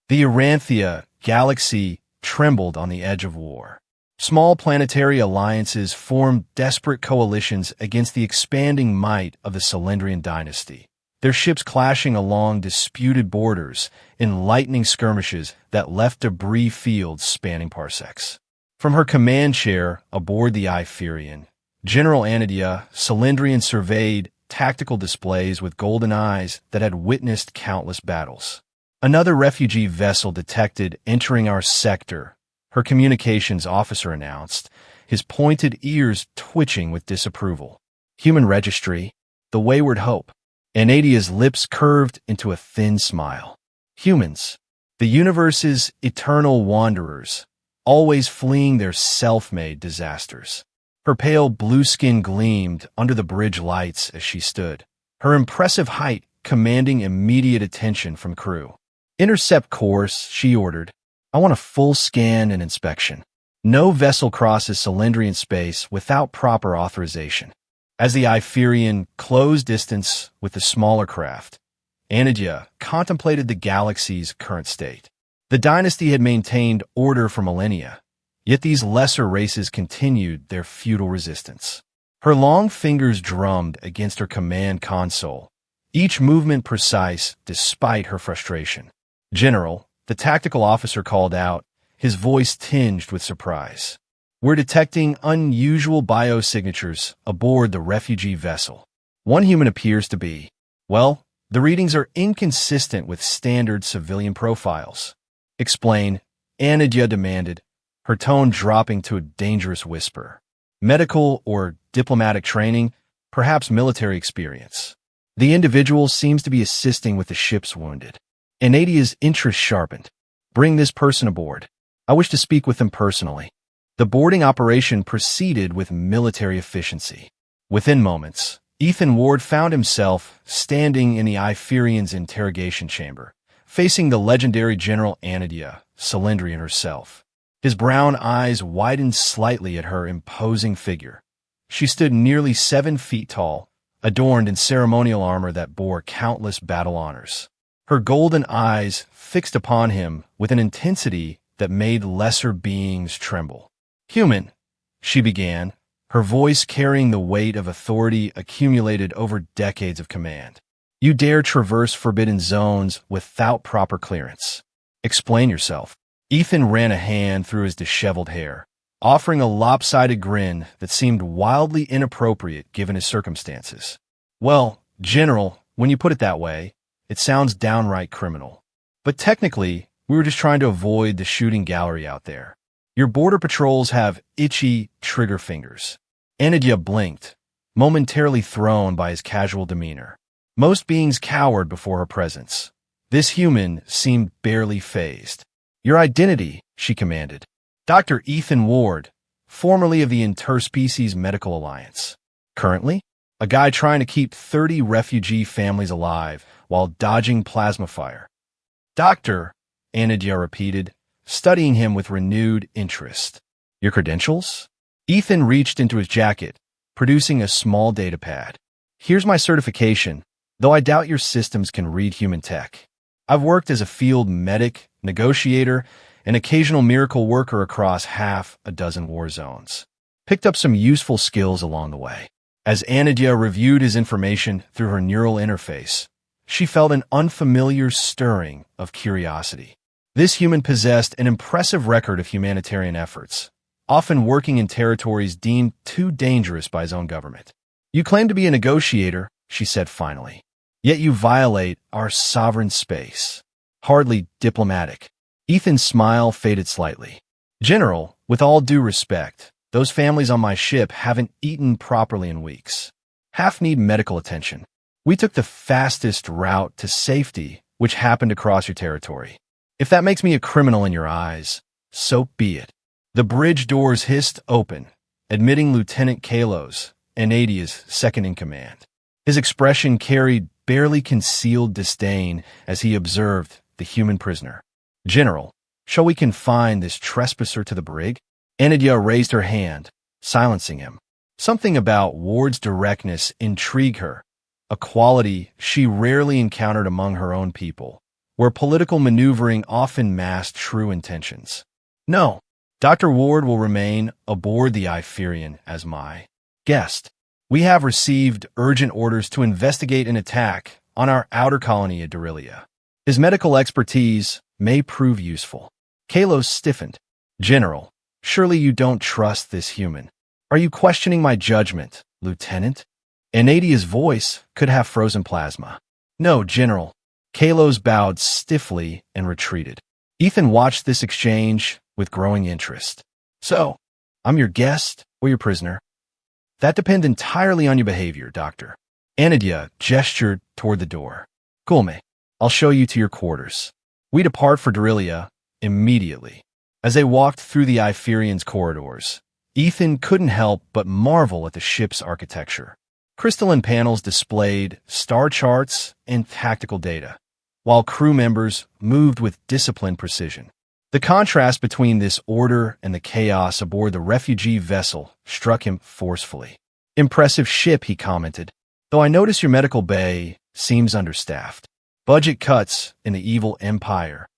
The Eranthia galaxy trembled on the edge of war. Small planetary alliances formed desperate coalitions against the expanding might of the Cylindrian dynasty, their ships clashing along disputed borders in lightning skirmishes that left debris fields spanning parsecs. From her command chair aboard the Iphyrian, General Anadia Cylindrian surveyed tactical displays with golden eyes that had witnessed countless battles. Another refugee vessel detected entering our sector, her communications officer announced, his pointed ears twitching with disapproval. Human registry, the wayward hope. Anadia's lips curved into a thin smile. Humans, the universe's eternal wanderers, always fleeing their self-made disasters. Her pale blue skin gleamed under the bridge lights as she stood, her impressive height commanding immediate attention from crew. Intercept course, she ordered. I want a full scan and inspection. No vessel crosses Cylindrian space without proper authorization. As the Iphyrian closed distance with the smaller craft, Anadia contemplated the galaxy's current state. The dynasty had maintained order for millennia, yet these lesser races continued their futile resistance. Her long fingers drummed against her command console, each movement precise despite her frustration. General, the tactical officer called out, his voice tinged with surprise. We're detecting unusual biosignatures aboard the refugee vessel. One human appears to be. Well, the readings are inconsistent with standard civilian profiles. Explain, Anadia demanded, her tone dropping to a dangerous whisper. Medical or diplomatic training, perhaps military experience. The individual seems to be assisting with the ship's wounded. Anadia's interest sharpened. Bring this person aboard. I wish to speak with them personally. The boarding operation proceeded with military efficiency. Within moments, Ethan Ward found himself standing in the Iphyrian's interrogation chamber, facing the legendary General Anadia Cylindrian herself. His brown eyes widened slightly at her imposing figure. She stood nearly 7 feet tall, adorned in ceremonial armor that bore countless battle honors. Her golden eyes fixed upon him with an intensity that made lesser beings tremble. Human, she began, her voice carrying the weight of authority accumulated over decades of command. You dare traverse forbidden zones without proper clearance. Explain yourself. Ethan ran a hand through his disheveled hair, offering a lopsided grin that seemed wildly inappropriate given his circumstances. Well, General, when you put it that way, it sounds downright criminal. But technically, we were just trying to avoid the shooting gallery out there. Your border patrols have itchy trigger fingers. Anadia blinked, momentarily thrown by his casual demeanor. Most beings cowered before her presence. This human seemed barely fazed. Your identity, she commanded. Dr. Ethan Ward, formerly of the Interspecies Medical Alliance. Currently, a guy trying to keep 30 refugee families alive while dodging plasma fire. Doctor, Anadia repeated, studying him with renewed interest. Your credentials? Ethan reached into his jacket, producing a small data pad. Here's my certification, though I doubt your systems can read human tech. I've worked as a field medic, negotiator, and occasional miracle worker across half a dozen war zones. Picked up some useful skills along the way. As Anadia reviewed his information through her neural interface, she felt an unfamiliar stirring of curiosity. This human possessed an impressive record of humanitarian efforts, often working in territories deemed too dangerous by his own government. You claim to be a negotiator, she said finally, yet you violate our sovereign space. Hardly diplomatic. Ethan's smile faded slightly. General, with all due respect, those families on my ship haven't eaten properly in weeks. Half need medical attention. We took the fastest route to safety, which happened across your territory. If that makes me a criminal in your eyes, so be it. The bridge doors hissed open, admitting Lieutenant Kalos, Anadia's second-in-command. His expression carried barely concealed disdain as he observed the human prisoner. General, shall we confine this trespasser to the brig? Anadia raised her hand, silencing him. Something about Ward's directness intrigued her, a quality she rarely encountered among her own people. where political maneuvering often masked true intentions. No, Dr. Ward will remain aboard the Iphyrian as my guest. We have received urgent orders to investigate an attack on our outer colony at Derilia. His medical expertise may prove useful. Kalos stiffened. General, surely you don't trust this human. Are you questioning my judgment, Lieutenant? Anadia's voice could have frozen plasma. No, General. Kalos bowed stiffly and retreated. Ethan watched this exchange with growing interest. So, I'm your guest or your prisoner? That depends entirely on your behavior, Doctor. Anadia gestured toward the door. Gulme, I'll show you to your quarters. We depart for Derilia immediately. As they walked through the Iphyrian's corridors, Ethan couldn't help but marvel at the ship's architecture. Crystalline panels displayed star charts and tactical data, while crew members moved with disciplined precision. The contrast between this order and the chaos aboard the refugee vessel struck him forcefully. Impressive ship, he commented, though I notice your medical bay seems understaffed. Budget cuts in the evil empire.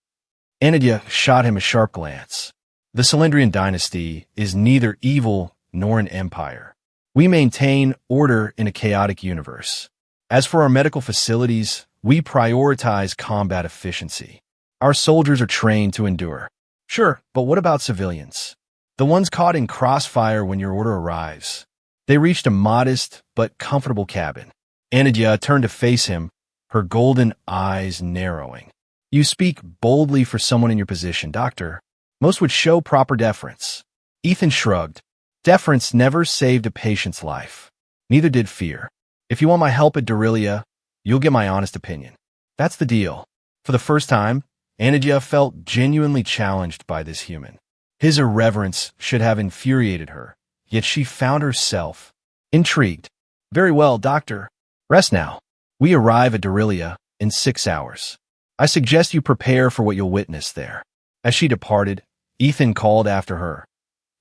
Anadia shot him a sharp glance. The Cylindrian dynasty is neither evil nor an empire. We maintain order in a chaotic universe. As for our medical facilities, we prioritize combat efficiency. Our soldiers are trained to endure. Sure, but what about civilians? The ones caught in crossfire when your order arrives. They reached a modest but comfortable cabin. Anadia turned to face him, her golden eyes narrowing. You speak boldly for someone in your position, Doctor. Most would show proper deference. Ethan shrugged. Deference never saved a patient's life. Neither did fear. If you want my help at Derilia, you'll get my honest opinion. That's the deal. For the first time, Anadia felt genuinely challenged by this human. His irreverence should have infuriated her, yet she found herself intrigued. Very well, Doctor. Rest now. We arrive at Derilia in 6 hours. I suggest you prepare for what you'll witness there. As she departed, Ethan called after her.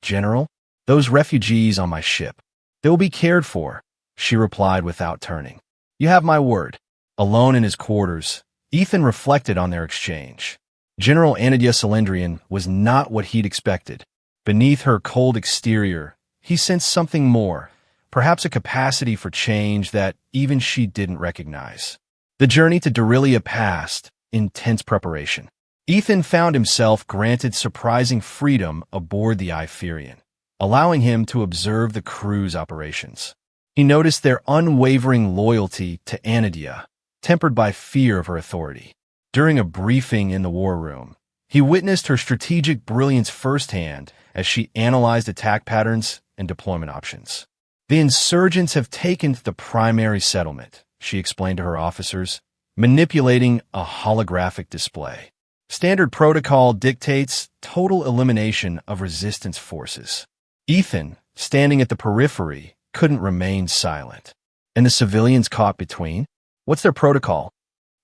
General, those refugees on my ship. They will be cared for, she replied without turning. You have my word. Alone in his quarters, Ethan reflected on their exchange. General Anadia Cylindrian was not what he'd expected. Beneath her cold exterior, he sensed something more, perhaps a capacity for change that even she didn't recognize. The journey to Derilia passed in tense preparation. Ethan found himself granted surprising freedom aboard the Iphyrian, allowing him to observe the crew's operations. He noticed their unwavering loyalty to Anadia, tempered by fear of her authority. During a briefing in the war room, he witnessed her strategic brilliance firsthand as she analyzed attack patterns and deployment options. The insurgents have taken the primary settlement, she explained to her officers, manipulating a holographic display. Standard protocol dictates total elimination of resistance forces. Ethan, standing at the periphery, couldn't remain silent. And the civilians caught between? What's their protocol?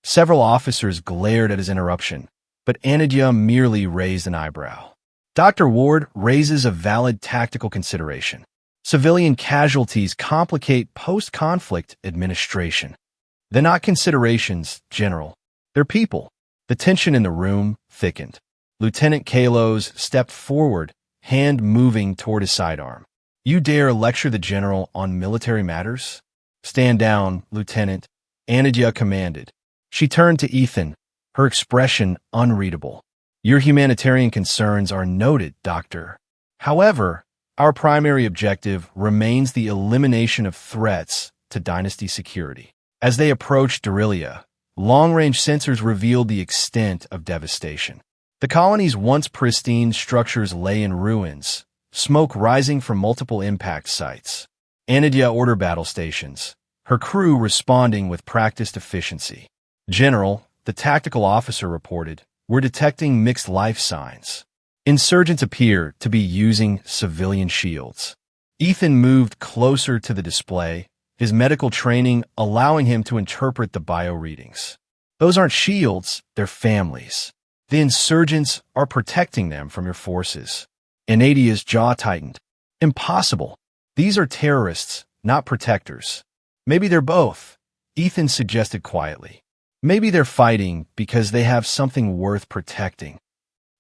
Several officers glared at his interruption, but Anadia merely raised an eyebrow. Dr. Ward raises a valid tactical consideration. Civilian casualties complicate post-conflict administration. They're not considerations, General. They're people. The tension in the room thickened. Lieutenant Kalos stepped forward, hand moving toward his sidearm. You dare lecture the General on military matters? Stand down, Lieutenant, Anadia commanded. She turned to Ethan, her expression unreadable. Your humanitarian concerns are noted, Doctor. However, our primary objective remains the elimination of threats to dynasty security. As they approached Derilia, long-range sensors revealed the extent of devastation. The colony's once pristine structures lay in ruins, smoke rising from multiple impact sites. Anadia ordered battle stations, her crew responding with practiced efficiency. General, the tactical officer reported, we're detecting mixed life signs. Insurgents appear to be using civilian shields. Ethan moved closer to the display, his medical training allowing him to interpret the bio readings. Those aren't shields, they're families. The insurgents are protecting them from your forces. Anadia's jaw tightened. Impossible. These are terrorists, not protectors. Maybe they're both, Ethan suggested quietly. Maybe they're fighting because they have something worth protecting.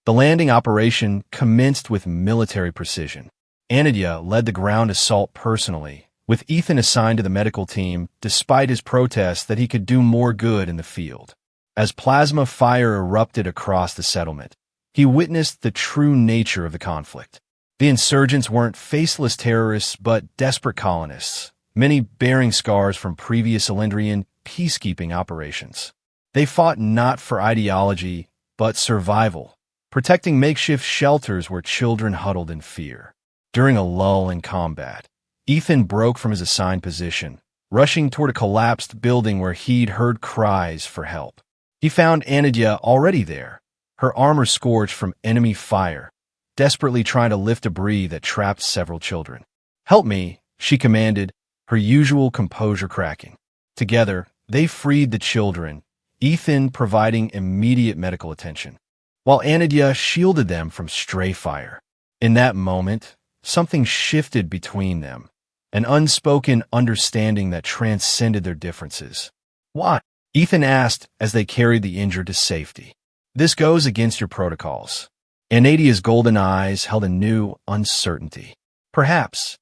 The landing operation commenced with military precision. Anadia led the ground assault personally, with Ethan assigned to the medical team despite his protest that he could do more good in the field. As plasma fire erupted across the settlement, he witnessed the true nature of the conflict. The insurgents weren't faceless terrorists but desperate colonists, many bearing scars from previous Cylindrian peacekeeping operations. They fought not for ideology, but survival, protecting makeshift shelters where children huddled in fear. During a lull in combat, Ethan broke from his assigned position, rushing toward a collapsed building where he'd heard cries for help. He found Anadia already there, her armor scorched from enemy fire, desperately trying to lift debris that trapped several children. "Help me," she commanded, her usual composure cracking. Together, they freed the children, Ethan providing immediate medical attention, while Anadia shielded them from stray fire. In that moment, something shifted between them, an unspoken understanding that transcended their differences. "Why?" Ethan asked as they carried the injured to safety. "This goes against your protocols." Anadia's golden eyes held a new uncertainty. Perhaps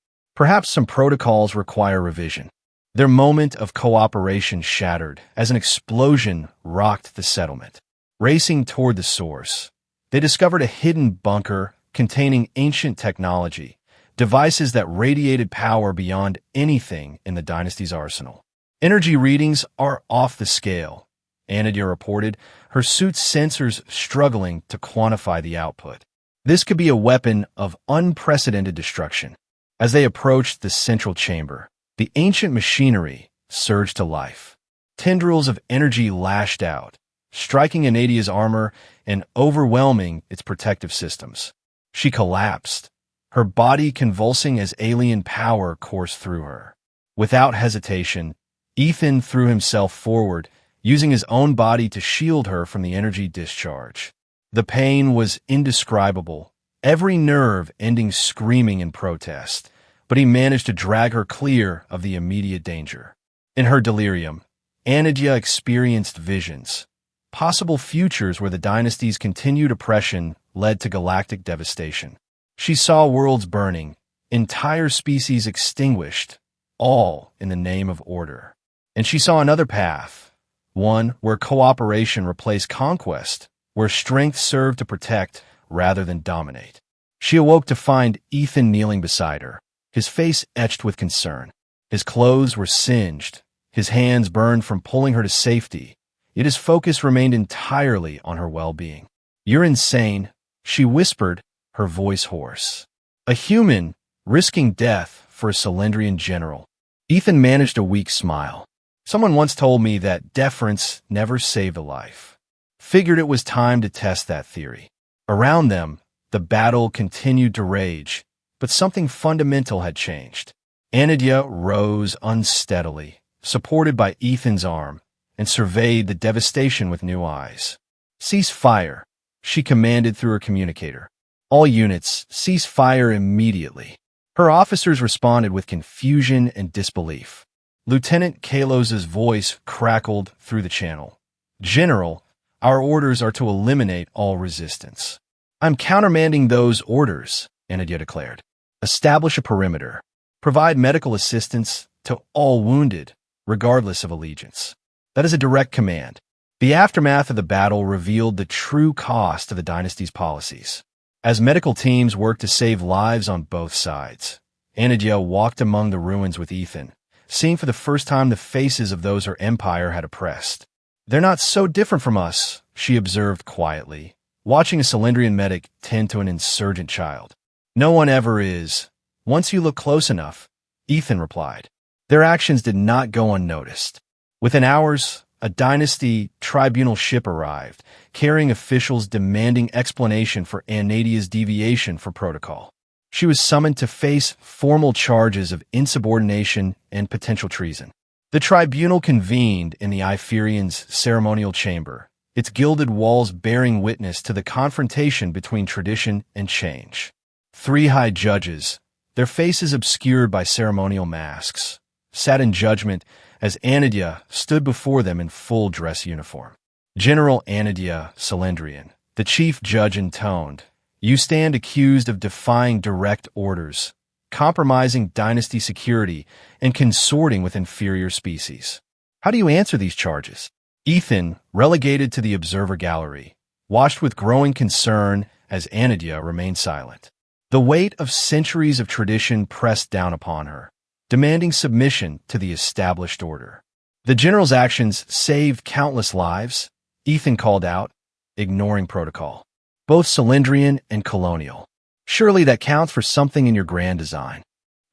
some protocols require revision. Their moment of cooperation shattered as an explosion rocked the settlement. Racing toward the source, they discovered a hidden bunker containing ancient technology, devices that radiated power beyond anything in the dynasty's arsenal. "Energy readings are off the scale," Anadia reported, her suit's sensors struggling to quantify the output. This could be a weapon of unprecedented destruction. As they approached the central chamber, the ancient machinery surged to life. Tendrils of energy lashed out, striking Anadia's armor and overwhelming its protective systems. She collapsed, her body convulsing as alien power coursed through her. Without hesitation, Ethan threw himself forward, using his own body to shield her from the energy discharge. The pain was indescribable, every nerve ending screaming in protest, but he managed to drag her clear of the immediate danger. In her delirium, Anadia experienced visions, possible futures where the dynasty's continued oppression led to galactic devastation. She saw worlds burning, entire species extinguished, all in the name of order. And she saw another path, one where cooperation replaced conquest, where strength served to protect rather than dominate. She awoke to find Ethan kneeling beside her, his face etched with concern. His clothes were singed, his hands burned from pulling her to safety, yet his focus remained entirely on her well-being. "You're insane," she whispered, her voice hoarse. A human risking death for a Cylindrian general. Ethan managed a weak smile. "Someone once told me that deference never saved a life." Figured it was time to test that theory. Around them, the battle continued to rage, but something fundamental had changed. Anadia rose unsteadily, supported by Ethan's arm, and surveyed the devastation with new eyes. "Cease fire," she commanded through her communicator. "All units, cease fire immediately." Her officers responded with confusion and disbelief. Lieutenant Kalos's voice crackled through the channel. "General, our orders are to eliminate all resistance." "I'm countermanding those orders," Anadia declared. "Establish a perimeter. Provide medical assistance to all wounded, regardless of allegiance." That is a direct command. The aftermath of the battle revealed the true cost of the dynasty's policies. As medical teams worked to save lives on both sides, Anadia walked among the ruins with Ethan, seeing for the first time the faces of those her empire had oppressed. "They're not so different from us," she observed quietly, watching a Cylindrian medic tend to an insurgent child. "No one ever is. Once you look close enough," Ethan replied. Their actions did not go unnoticed. Within hours, a dynasty tribunal ship arrived, carrying officials demanding explanation for Anadia's deviation from protocol. She was summoned to face formal charges of insubordination and potential treason. The tribunal convened in the Iphyrian's ceremonial chamber, its gilded walls bearing witness to the confrontation between tradition and change. 3 high judges, their faces obscured by ceremonial masks, sat in judgment as Anadia stood before them in full dress uniform. General Anadia Cylindrian, the chief judge, intoned, "You stand accused of defying direct orders, compromising dynasty security, and consorting with inferior species. How do you answer these charges?" Ethan, relegated to the observer gallery, watched with growing concern as Anadia remained silent. The weight of centuries of tradition pressed down upon her, demanding submission to the established order. "The general's actions saved countless lives," Ethan called out, ignoring protocol. "Both Cylindrian and colonial. Surely that counts for something in your grand design."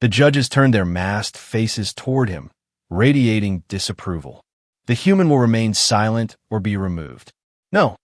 The judges turned their masked faces toward him, radiating disapproval. "The human will remain silent or be removed." "No."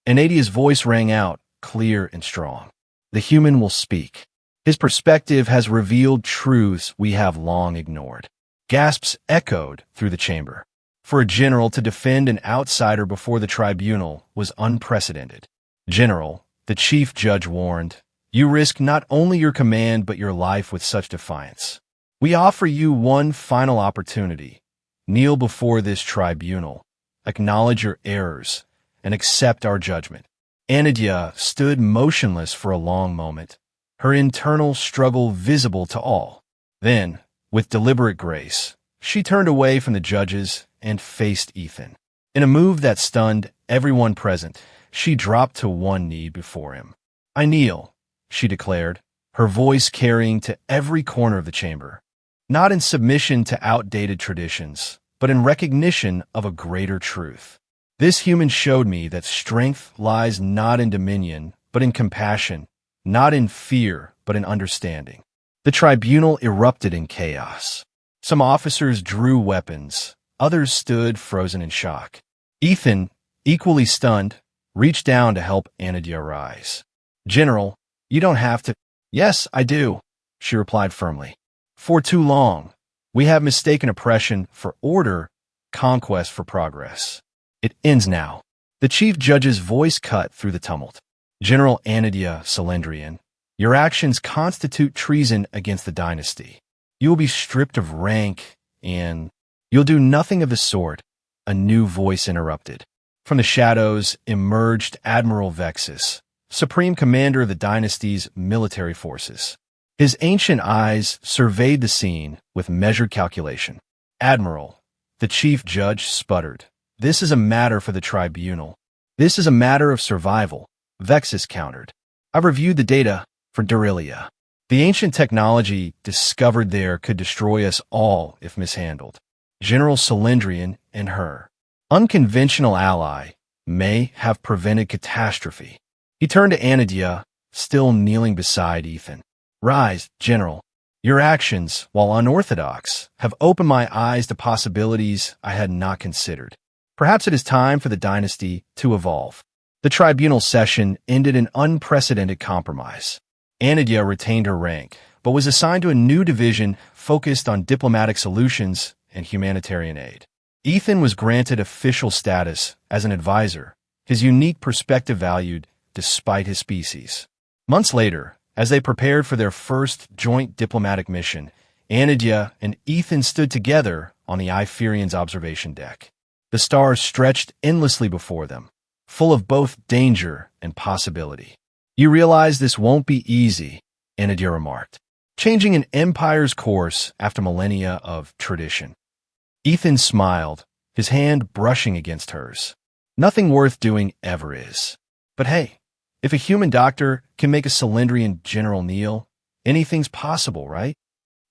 Anadia's voice rang out, clear and strong. "The human will speak. His perspective has revealed truths we have long ignored." Gasps echoed through the chamber. For a general to defend an outsider before the tribunal was unprecedented. "General," the chief judge warned, "you risk not only your command but your life with such defiance. We offer you one final opportunity. Kneel before this tribunal, acknowledge your errors, and accept our judgment." Anadia stood motionless for a long moment, her internal struggle visible to all. Then, with deliberate grace, she turned away from the judges and faced Ethan. In a move that stunned everyone present, she dropped to one knee before him. "I kneel," she declared, her voice carrying to every corner of the chamber. "Not in submission to outdated traditions, but in recognition of a greater truth. This human showed me that strength lies not in dominion, but in compassion, not in fear, but in understanding." The tribunal erupted in chaos. Some officers drew weapons, others stood frozen in shock. Ethan, equally stunned, reached down to help Anadia rise. "General, you don't have to." "Yes, I do," she replied firmly. "For too long, we have mistaken oppression for order, conquest for progress. It ends now." The chief judge's voice cut through the tumult. "General Anadia Cylindrian, your actions constitute treason against the dynasty. You will be stripped of rank and—" "You'll do nothing of the sort," a new voice interrupted. From the shadows emerged Admiral Vexus, supreme commander of the dynasty's military forces. His ancient eyes surveyed the scene with measured calculation. "Admiral," the chief judge sputtered, "this is a matter for the tribunal. This is a matter of survival," Vexus countered. "I've reviewed the data for Durilia. The ancient technology discovered there could destroy us all if mishandled. General Cylindrian and her unconventional ally may have prevented catastrophe." He turned to Anadia, still kneeling beside Ethan. "Rise, General. Your actions, while unorthodox, have opened my eyes to possibilities I had not considered. Perhaps it is time for the dynasty to evolve." The tribunal session ended in unprecedented compromise. Anadia retained her rank, but was assigned to a new division focused on diplomatic solutions and humanitarian aid. Ethan was granted official status as an advisor, his unique perspective valued despite his species. Months later, as they prepared for their first joint diplomatic mission, Anadia and Ethan stood together on the Iphyrian's observation deck. The stars stretched endlessly before them, full of both danger and possibility. "You realize this won't be easy," Anadia remarked, "changing an empire's course after millennia of tradition." Ethan smiled, his hand brushing against hers. "Nothing worth doing ever is. But hey, if a human doctor can make a Cylindrian general kneel, anything's possible, right?"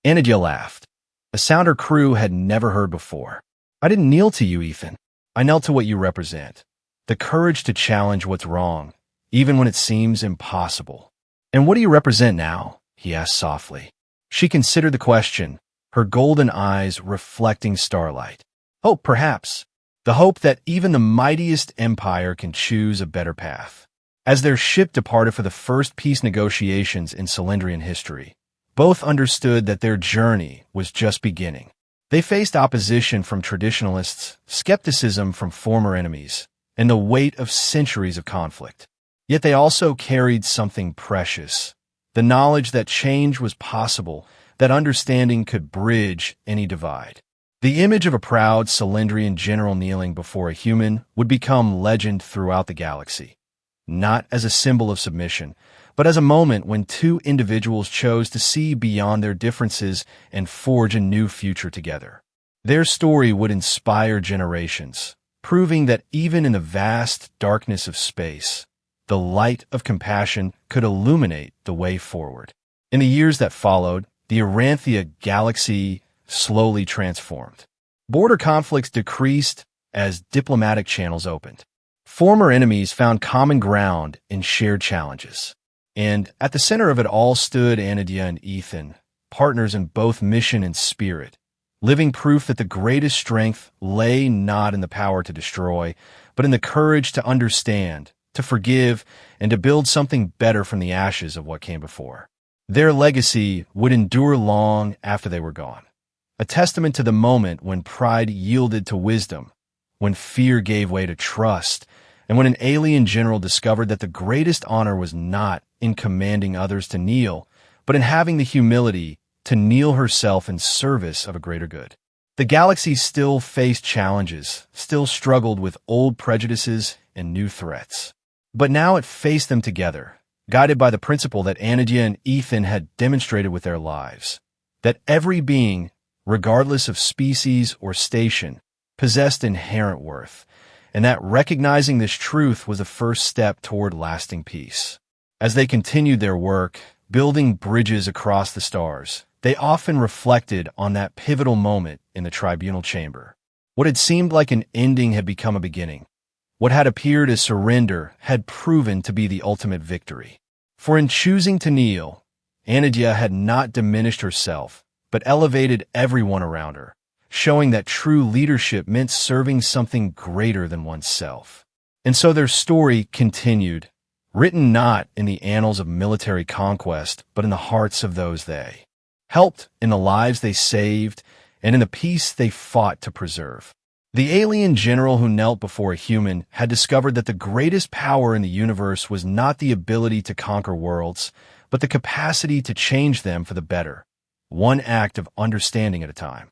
Anadia laughed, a sound her crew had never heard before. "I didn't kneel to you, Ethan. I knelt to what you represent. The courage to challenge what's wrong, even when it seems impossible." "And what do you represent now?" he asked softly. She considered the question, her golden eyes reflecting starlight. "Hope, perhaps. The hope that even the mightiest empire can choose a better path." As their ship departed for the first peace negotiations in Cylindrian history, both understood that their journey was just beginning. They faced opposition from traditionalists, skepticism from former enemies, and the weight of centuries of conflict. Yet they also carried something precious, the knowledge that change was possible, that understanding could bridge any divide. The image of a proud Cylindrian general kneeling before a human would become legend throughout the galaxy, not as a symbol of submission, but as a moment when two individuals chose to see beyond their differences and forge a new future together. Their story would inspire generations, proving that even in the vast darkness of space, the light of compassion could illuminate the way forward. In the years that followed, the Aranthia galaxy slowly transformed. Border conflicts decreased as diplomatic channels opened. Former enemies found common ground in shared challenges. And at the center of it all stood Anadia and Ethan, partners in both mission and spirit, living proof that the greatest strength lay not in the power to destroy, but in the courage to understand, to forgive, and to build something better from the ashes of what came before. Their legacy would endure long after they were gone, a testament to the moment when pride yielded to wisdom, when fear gave way to trust, and when an alien general discovered that the greatest honor was not in commanding others to kneel, but in having the humility to kneel herself in service of a greater good. The galaxy still faced challenges, still struggled with old prejudices and new threats. But now it faced them together, guided by the principle that Anadia and Ethan had demonstrated with their lives, that every being, regardless of species or station, possessed inherent worth, and that recognizing this truth was the first step toward lasting peace. As they continued their work, building bridges across the stars, they often reflected on that pivotal moment in the tribunal chamber. What had seemed like an ending had become a beginning. What had appeared as surrender had proven to be the ultimate victory. For in choosing to kneel, Anadia had not diminished herself, but elevated everyone around her, showing that true leadership meant serving something greater than oneself. And so their story continued, written not in the annals of military conquest, but in the hearts of those they helped, in the lives they saved, and in the peace they fought to preserve. The alien general who knelt before a human had discovered that the greatest power in the universe was not the ability to conquer worlds, but the capacity to change them for the better, one act of understanding at a time.